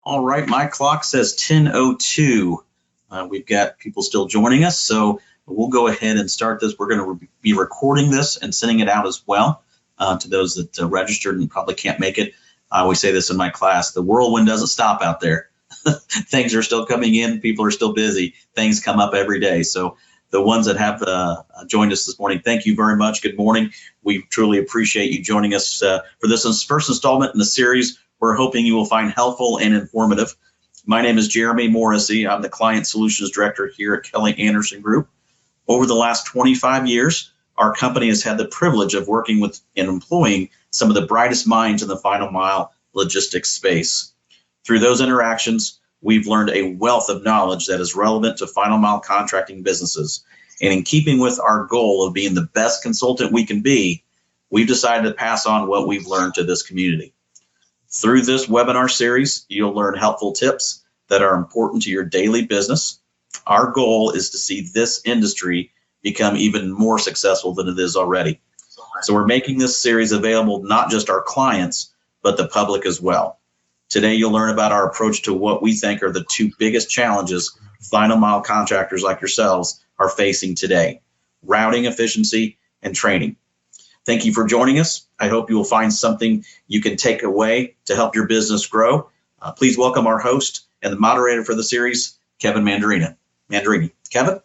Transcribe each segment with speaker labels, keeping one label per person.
Speaker 1: All right, my clock says 10:02. We've got people still joining us, so we'll go ahead and start this. We're going to be recording this and sending it out as well to those that registered and probably can't make it. I always say this in my class, the whirlwind doesn't stop out there. Things are still coming in, people are still busy, things come up every day. So the ones that have joined us this morning, thank you very much. Good morning. We truly appreciate you joining us for this first installment in the series. We're hoping you will find helpful and informative. My name is Jeremy Morrissey. I'm the Client Solutions Director here at Kelly Anderson Group. Over the last 25 years, our company has had the privilege of working with and employing some of the brightest minds in the final mile logistics space. Through those interactions, we've learned a wealth of knowledge that is relevant to final mile contracting businesses. And in keeping with our goal of being the best consultant we can be, we've decided to pass on what we've learned to this community. Through this webinar series, you'll learn helpful tips that are important to your daily business. Our goal is to see this industry become even more successful than it is already. So we're making this series available not just our clients, but the public as well. Today, you'll learn about our approach to what we think are the two biggest challenges final mile contractors like yourselves are facing today: routing efficiency and training. Thank you for joining us. I hope you will find something you can take away to help your business grow. Please welcome our host and the moderator for the series, Kevin Mandarini. Kevin?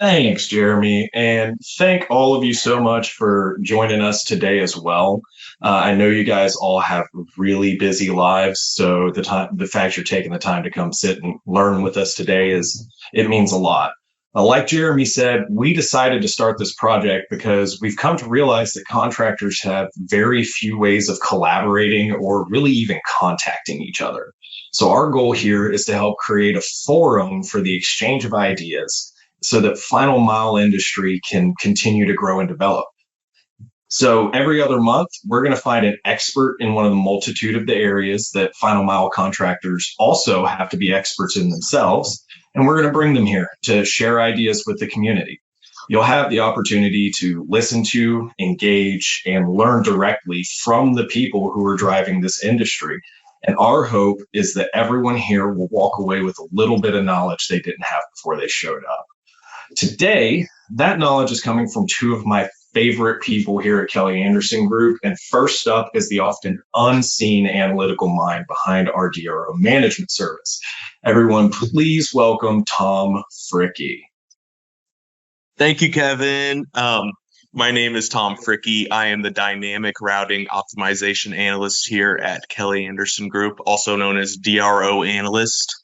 Speaker 2: Thanks, Jeremy, and thank all of you so much for joining us today as well. I know you guys all have really busy lives, so the fact you're taking the time to come sit and learn with us today it means a lot. Like Jeremy said, we decided to start this project because we've come to realize that contractors have very few ways of collaborating or really even contacting each other. So our goal here is to help create a forum for the exchange of ideas so that final mile industry can continue to grow and develop. So every other month, we're going to find an expert in one of the multitude of the areas that final mile contractors also have to be experts in themselves. And we're going to bring them here to share ideas with the community. You'll have the opportunity to listen to, engage, and learn directly from the people who are driving this industry. And our hope is that everyone here will walk away with a little bit of knowledge they didn't have before they showed up. Today, that knowledge is coming from two of my favorite people here at Kelly Anderson Group. And first up is the often unseen analytical mind behind our DRO management service. Everyone, please welcome Tom Fricke.
Speaker 3: Thank you, Kevin. My name is Tom Fricke. I am the Dynamic Routing Optimization Analyst here at Kelly Anderson Group, also known as DRO Analyst.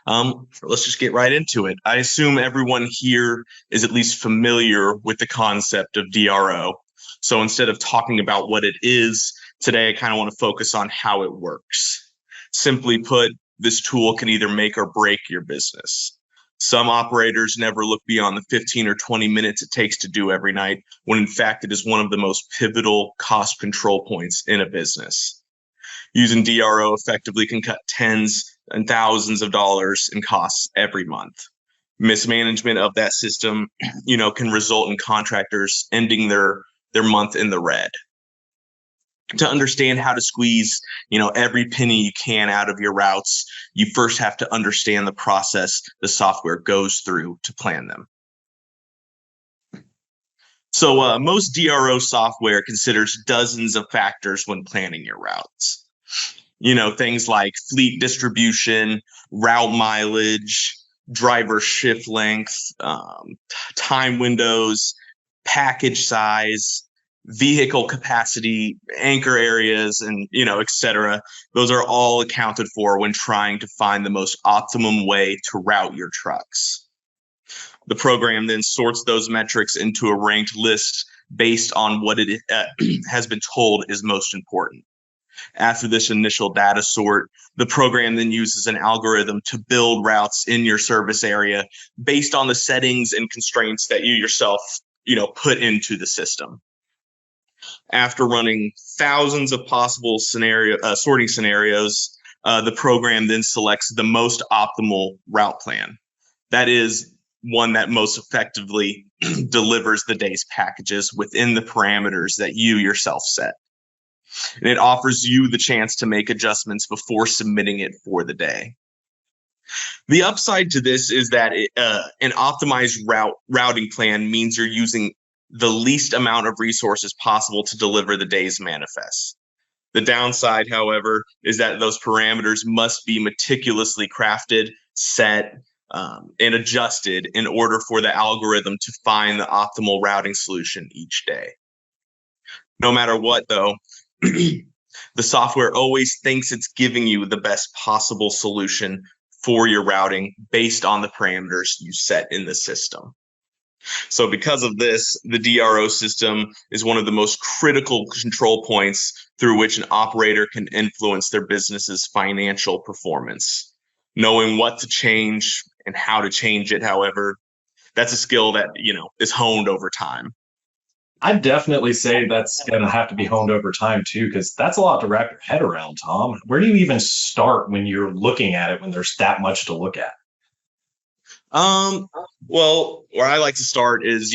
Speaker 3: Let's just get right into it. I assume everyone here is at least familiar with the concept of DRO. So instead of talking about what it is, today I kind of want to focus on how it works. Simply put, this tool can either make or break your business. Some operators never look beyond the 15 or 20 minutes it takes to do every night, when in fact it is one of the most pivotal cost control points in a business. Using DRO effectively can cut tens and thousands of dollars in costs every month. Mismanagement of that system, can result in contractors ending their month in the red. To understand how to squeeze, every penny you can out of your routes, you first have to understand the process the software goes through to plan them. So most DRO software considers dozens of factors when planning your routes. Things like fleet distribution, route mileage, driver shift length, time windows, package size, vehicle capacity, anchor areas, and, et cetera. Those are all accounted for when trying to find the most optimum way to route your trucks. The program then sorts those metrics into a ranked list based on what it has been told is most important. After this initial data sort, the program then uses an algorithm to build routes in your service area based on the settings and constraints that you yourself, put into the system. After running thousands of possible sorting scenarios, the program then selects the most optimal route plan. That is one that most effectively delivers the day's packages within the parameters that you yourself set. And it offers you the chance to make adjustments before submitting it for the day. The upside to this is that an optimized routing plan means you're using the least amount of resources possible to deliver the day's manifest. The downside, however, is that those parameters must be meticulously crafted, set, and adjusted in order for the algorithm to find the optimal routing solution each day. No matter what, though, the software always thinks it's giving you the best possible solution for your routing based on the parameters you set in the system. So because of this, the DRO system is one of the most critical control points through which an operator can influence their business's financial performance. Knowing what to change and how to change it, however, that's a skill that, is honed over time.
Speaker 2: I'd definitely say that's going to have to be honed over time too, because that's a lot to wrap your head around, Tom. Where do you even start when you're looking at it when there's that much to look at?
Speaker 3: Well, where I like to start is,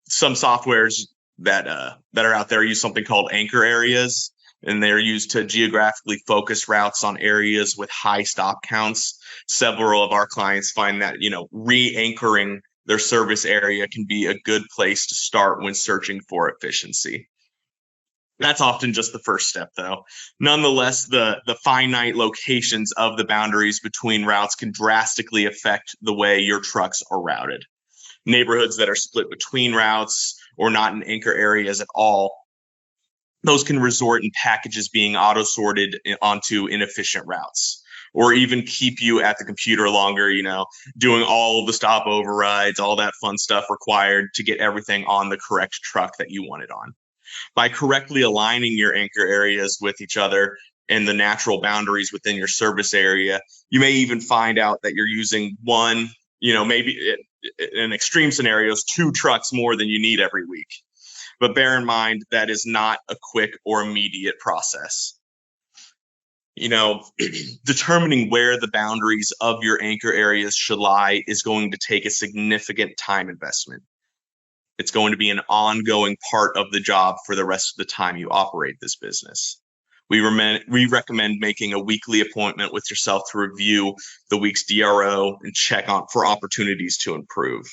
Speaker 3: some softwares that are out there use something called anchor areas, and they're used to geographically focus routes on areas with high stop counts. Several of our clients find that, re-anchoring their service area can be a good place to start when searching for efficiency. That's often just the first step, though. Nonetheless, the finite locations of the boundaries between routes can drastically affect the way your trucks are routed. Neighborhoods that are split between routes or not in anchor areas at all, those can result in packages being auto-sorted onto inefficient routes, or even keep you at the computer longer, doing all of the stop overrides, all that fun stuff required to get everything on the correct truck that you want it on. By correctly aligning your anchor areas with each other and the natural boundaries within your service area, you may even find out that you're using one, maybe in extreme scenarios, 2 trucks more than you need every week. But bear in mind, that is not a quick or immediate process. Determining where the boundaries of your anchor areas should lie is going to take a significant time investment. It's going to be an ongoing part of the job for the rest of the time you operate this business. We recommend making a weekly appointment with yourself to review the week's DRO and check for opportunities to improve.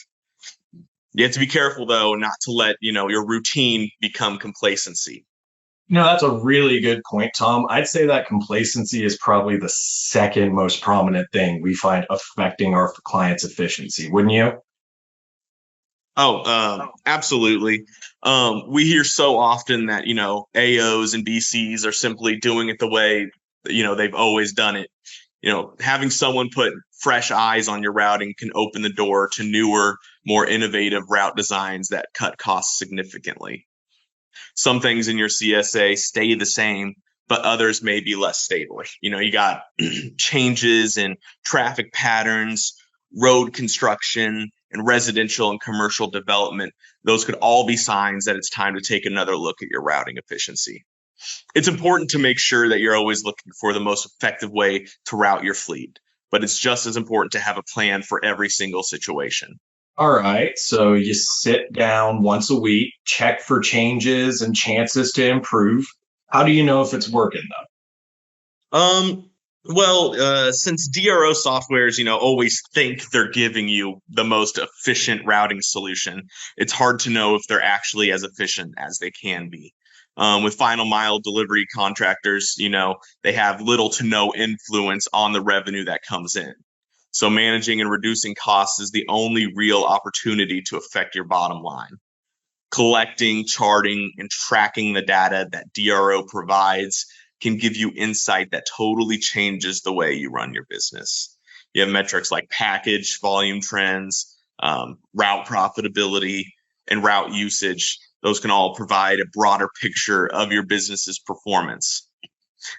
Speaker 3: You have to be careful, though, not to let your routine become complacency.
Speaker 2: That's a really good point, Tom. I'd say that complacency is probably the second most prominent thing we find affecting our clients' efficiency, wouldn't you?
Speaker 3: Oh, absolutely. We hear so often that, AOs and BCs are simply doing it the way, they've always done it. Having someone put fresh eyes on your routing can open the door to newer, more innovative route designs that cut costs significantly. Some things in your CSA stay the same, but others may be less stable. You got changes in traffic patterns, road construction, and residential and commercial development. Those could all be signs that it's time to take another look at your routing efficiency. It's important to make sure that you're always looking for the most effective way to route your fleet, but it's just as important to have a plan for every single situation.
Speaker 2: All right, so you sit down once a week, check for changes and chances to improve. How do you know if it's working, though?
Speaker 3: Well, since DRO softwares, always think they're giving you the most efficient routing solution, it's hard to know if they're actually as efficient as they can be. With final mile delivery contractors, they have little to no influence on the revenue that comes in. So managing and reducing costs is the only real opportunity to affect your bottom line. Collecting, charting, and tracking the data that DRO provides can give you insight that totally changes the way you run your business. You have metrics like package, volume trends, route profitability, and route usage. Those can all provide a broader picture of your business's performance,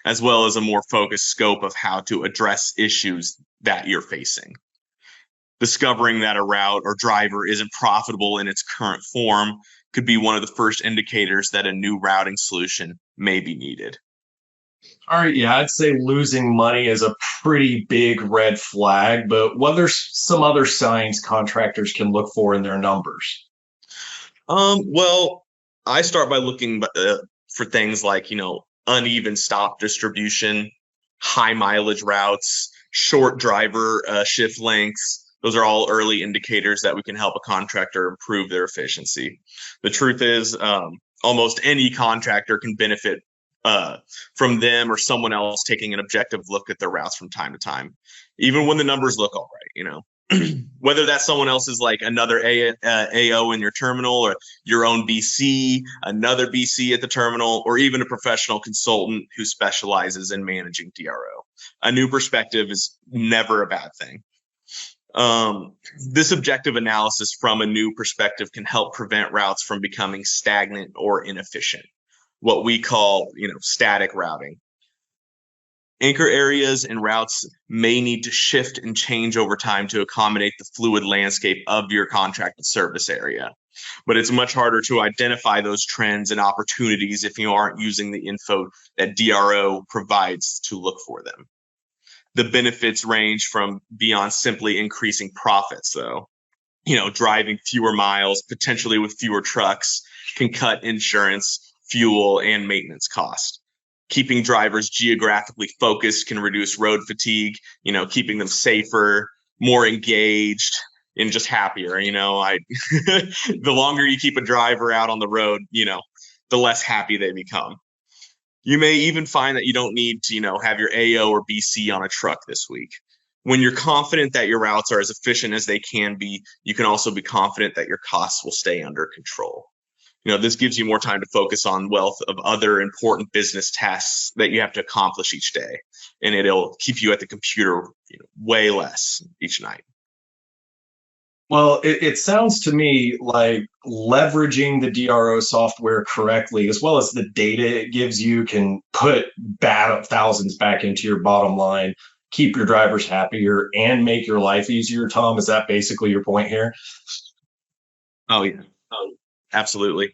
Speaker 3: as well as a more focused scope of how to address issues that you're facing. Discovering that a route or driver isn't profitable in its current form could be one of the first indicators that a new routing solution may be needed.
Speaker 2: All right, yeah, I'd say losing money is a pretty big red flag, but what are some other signs contractors can look for in their numbers?
Speaker 3: Well, I start by looking for things like, uneven stop distribution, high mileage routes, short driver shift lengths. Those are all early indicators that we can help a contractor improve their efficiency. The truth is, almost any contractor can benefit from them or someone else taking an objective look at their routes from time to time, even when the numbers look all right, you know. Whether that someone else is like another AO in your terminal, or your own BC, another BC at the terminal, or even a professional consultant who specializes in managing DRO. A new perspective is never a bad thing. This objective analysis from a new perspective can help prevent routes from becoming stagnant or inefficient, what we call, static routing. Anchor areas and routes may need to shift and change over time to accommodate the fluid landscape of your contracted service area. But it's much harder to identify those trends and opportunities if you aren't using the info that DRO provides to look for them. The benefits range from beyond simply increasing profits, though. Driving fewer miles, potentially with fewer trucks, can cut insurance, fuel, and maintenance costs. Keeping drivers geographically focused can reduce road fatigue, keeping them safer, more engaged, and just happier. The longer you keep a driver out on the road, the less happy they become. You may even find that you don't need to, have your AO or BC on a truck this week. When you're confident that your routes are as efficient as they can be, you can also be confident that your costs will stay under control. This gives you more time to focus on wealth of other important business tasks that you have to accomplish each day. And it'll keep you at the computer way less each night.
Speaker 2: Well, it sounds to me like leveraging the DRO software correctly, as well as the data it gives you, can put thousands back into your bottom line, keep your drivers happier, and make your life easier. Tom, is that basically your point here?
Speaker 3: Oh, yeah. Absolutely.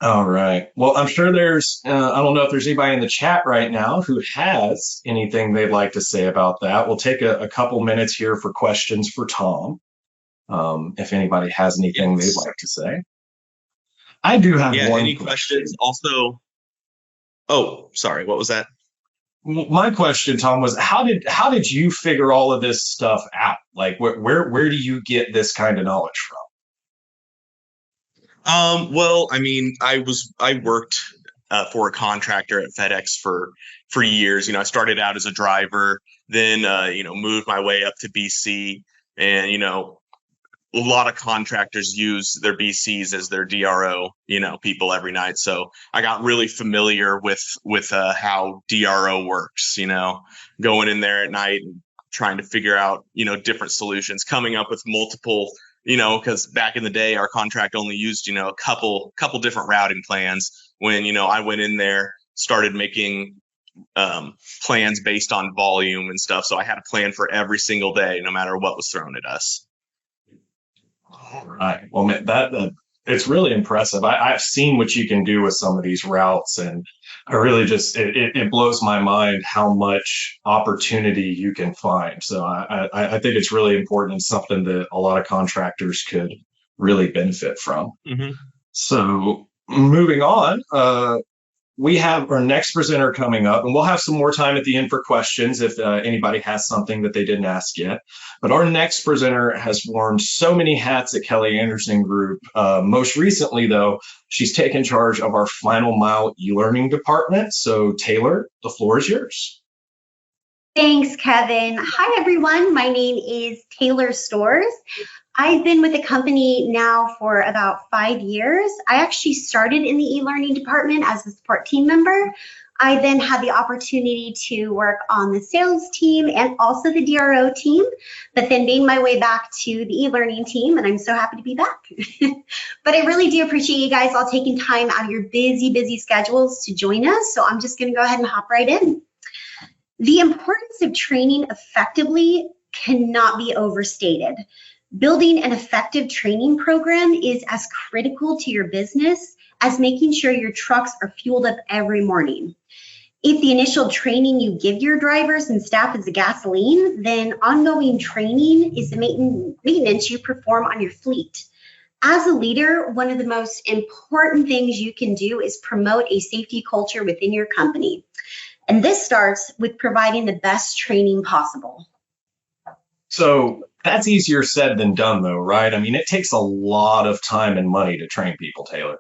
Speaker 2: All right. Well, I'm sure there's, I don't know if there's anybody in the chat right now who has anything they'd like to say about that. We'll take a couple minutes here for questions for Tom. If anybody has anything they'd like to say. I do have one.
Speaker 3: Any questions? Also, sorry, what was that?
Speaker 2: My question, Tom, was how did you figure all of this stuff out? Like, where do you get this kind of knowledge from?
Speaker 3: Well, I worked for a contractor at FedEx for years. I started out as a driver, then moved my way up to BC, and a lot of contractors use their BCs as their DRO, people every night. So I got really familiar with how DRO works, going in there at night and trying to figure out, different solutions, coming up with multiple, because back in the day, our contract only used, a couple different routing plans. When, I went in there, started making plans based on volume and stuff. So I had a plan for every single day, no matter what was thrown at us.
Speaker 2: All right. Well, man, that it's really impressive. I've seen what you can do with some of these routes, and I really just it blows my mind how much opportunity you can find. So I think it's really important, something that a lot of contractors could really benefit from.
Speaker 3: Mm-hmm.
Speaker 2: So moving on, we have our next presenter coming up, and we'll have some more time at the end for questions if anybody has something that they didn't ask yet. But our next presenter has worn so many hats at Kelly Anderson Group. Most recently, though, she's taken charge of our final mile e-learning department. So Taylor, the floor is yours.
Speaker 4: Thanks, Kevin. Hi, everyone. My name is Taylor Stores. I've been with the company now for about 5 years. I actually started in the e-learning department as a support team member. I then had the opportunity to work on the sales team and also the DRO team, but then made my way back to the e-learning team, and I'm so happy to be back. But I really do appreciate you guys all taking time out of your busy schedules to join us, so I'm just gonna go ahead and hop right in. The importance of training effectively cannot be overstated. Building an effective training program is as critical to your business as making sure your trucks are fueled up every morning. If the initial training you give your drivers and staff is the gasoline, then ongoing training is the maintenance you perform on your fleet. As a leader, one of the most important things you can do is promote a safety culture within your company. And this starts with providing the best training possible.
Speaker 2: So that's easier said than done, though, right? I mean, it takes a lot of time and money to train people, Taylor.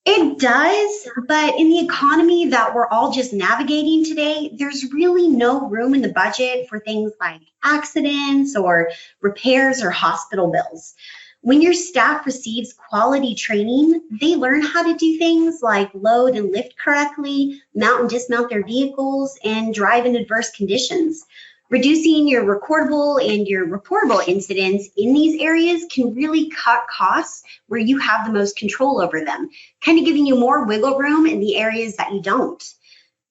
Speaker 4: It does, but in the economy that we're all just navigating today, there's really no room in the budget for things like accidents or repairs or hospital bills. When your staff receives quality training, they learn how to do things like load and lift correctly, mount and dismount their vehicles, and drive in adverse conditions. Reducing your recordable and your reportable incidents in these areas can really cut costs where you have the most control over them, kind of giving you more wiggle room in the areas that you don't.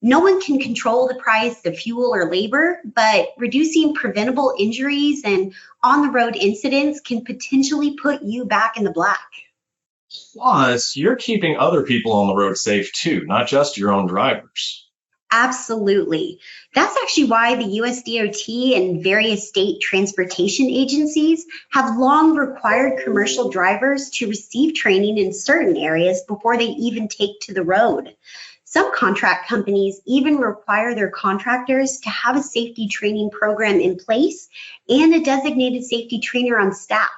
Speaker 4: No one can control the price of fuel or labor, but reducing preventable injuries and on-the-road incidents can potentially put you back in the black.
Speaker 2: Plus, you're keeping other people on the road safe too, not just your own drivers.
Speaker 4: Absolutely. That's actually why the US DOT and various state transportation agencies have long required commercial drivers to receive training in certain areas before they even take to the road. Some contract companies even require their contractors to have a safety training program in place and a designated safety trainer on staff.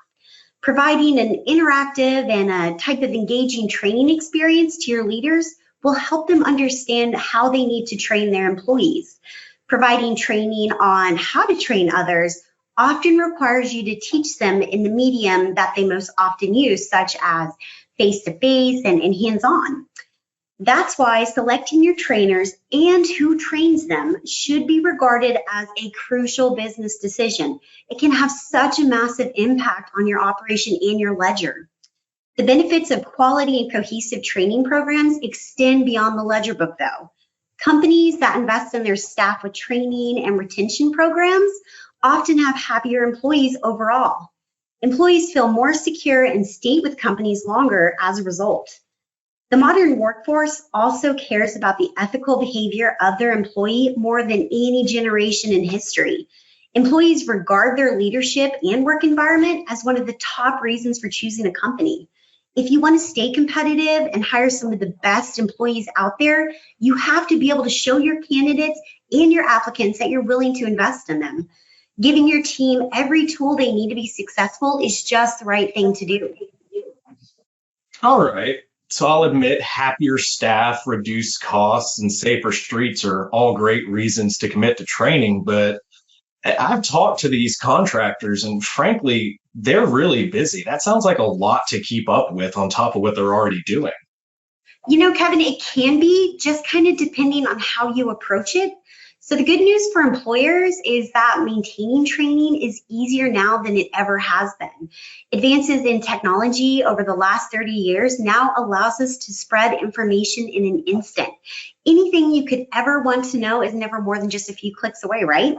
Speaker 4: Providing an interactive and a type of engaging training experience to your leaders will help them understand how they need to train their employees. Providing training on how to train others often requires you to teach them in the medium that they most often use, such as face-to-face and hands-on. That's why selecting your trainers and who trains them should be regarded as a crucial business decision. It can have such a massive impact on your operation and your ledger. The benefits of quality and cohesive training programs extend beyond the ledger book, though. Companies that invest in their staff with training and retention programs often have happier employees overall. Employees feel more secure and stay with companies longer as a result. The modern workforce also cares about the ethical behavior of their employee more than any generation in history. Employees regard their leadership and work environment as one of the top reasons for choosing a company. If you want to stay competitive and hire some of the best employees out there, you have to be able to show your candidates and your applicants that you're willing to invest in them. Giving your team every tool they need to be successful is just the right thing to do.
Speaker 2: All right. So I'll admit happier staff, reduced costs, and safer streets are all great reasons to commit to training, but I've talked to these contractors and frankly, they're really busy. That sounds like a lot to keep up with on top of what they're already doing.
Speaker 4: You know, Kevin, it can be just kind of depending on how you approach it. So the good news for employers is that maintaining training is easier now than it ever has been. Advances in technology over the last 30 years now allows us to spread information in an instant. Anything you could ever want to know is never more than just a few clicks away, right?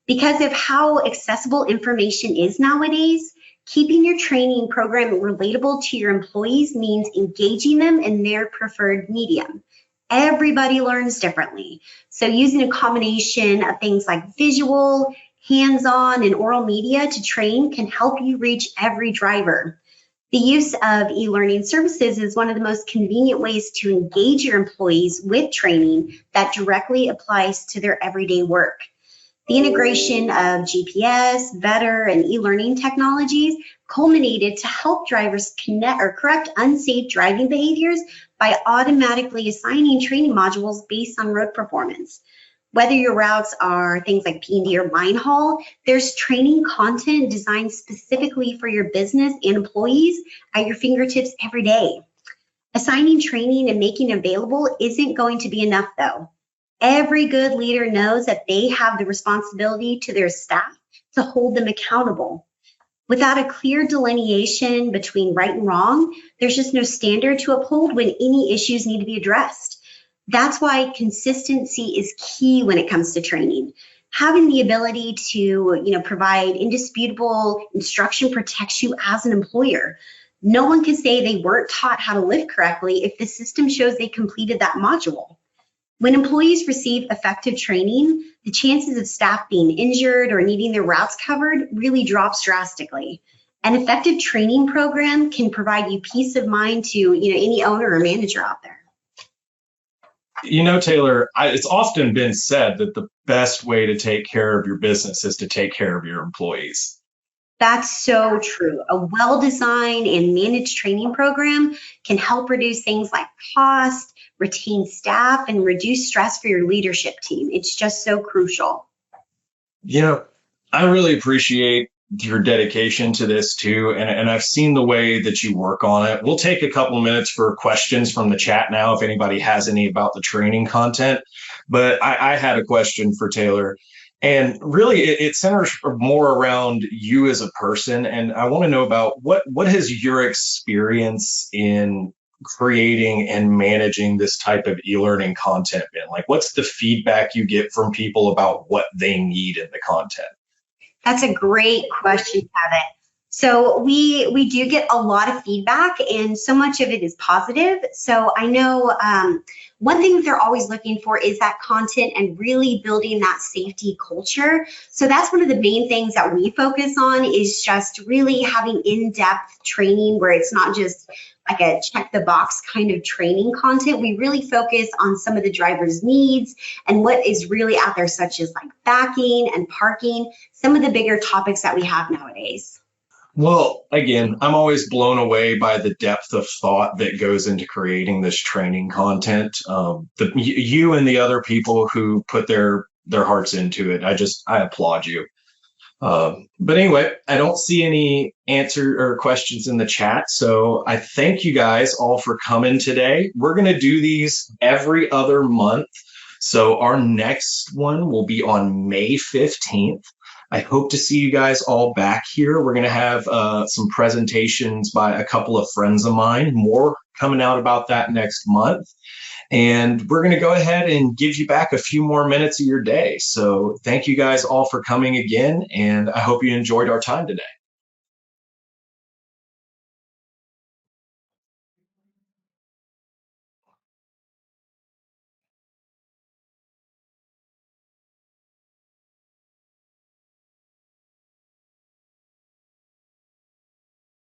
Speaker 4: Because of how accessible information is nowadays, keeping your training program relatable to your employees means engaging them in their preferred medium. Everybody learns differently. So using a combination of things like visual, hands-on, and oral media to train can help you reach every driver. The use of e-learning services is one of the most convenient ways to engage your employees with training that directly applies to their everyday work. The integration of GPS, Vetter, and e-learning technologies culminated to help drivers connect or correct unsafe driving behaviors by automatically assigning training modules based on road performance. Whether your routes are things like P&D or line haul, there's training content designed specifically for your business and employees at your fingertips every day. Assigning training and making it available isn't going to be enough, though. Every good leader knows that they have the responsibility to their staff to hold them accountable. Without a clear delineation between right and wrong, there's just no standard to uphold when any issues need to be addressed. That's why consistency is key when it comes to training. Having the ability to, provide indisputable instruction protects you as an employer. No one can say they weren't taught how to lift correctly if the system shows they completed that module. When employees receive effective training, the chances of staff being injured or needing their routes covered really drops drastically. An effective training program can provide you peace of mind to any owner or manager out there.
Speaker 2: Taylor, it's often been said that the best way to take care of your business is to take care of your employees.
Speaker 4: That's so true. A well-designed and managed training program can help reduce things like cost, retain staff, and reduce stress for your leadership team. It's just so crucial.
Speaker 2: I really appreciate your dedication to this too, and I've seen the way that you work on it. We'll take a couple minutes for questions from the chat now if anybody has any about the training content, but I had a question for Taylor, and really it centers more around you as a person, and I want to know about what has your experience in creating and managing this type of e-learning content been? Like, what's the feedback you get from people about what they need in the content?
Speaker 4: That's a great question, Kevin. So we do get a lot of feedback, and so much of it is positive. So I know one thing that they're always looking for is that content and really building that safety culture. So that's one of the main things that we focus on, is just really having in-depth training where it's not just like a check the box kind of training content. We really focus on some of the driver's needs and what is really out there, such as like backing and parking, some of the bigger topics that we have nowadays.
Speaker 2: Well, again, I'm always blown away by the depth of thought that goes into creating this training content. You and the other people who put their hearts into it, I applaud you. But anyway, I don't see any answer or questions in the chat. So I thank you guys all for coming today. We're going to do these every other month. So our next one will be on May 15th. I hope to see you guys all back here. We're going to have some presentations by a couple of friends of mine, more coming out about that next month. And we're going to go ahead and give you back a few more minutes of your day. So thank you guys all for coming again, and I hope you enjoyed our time today.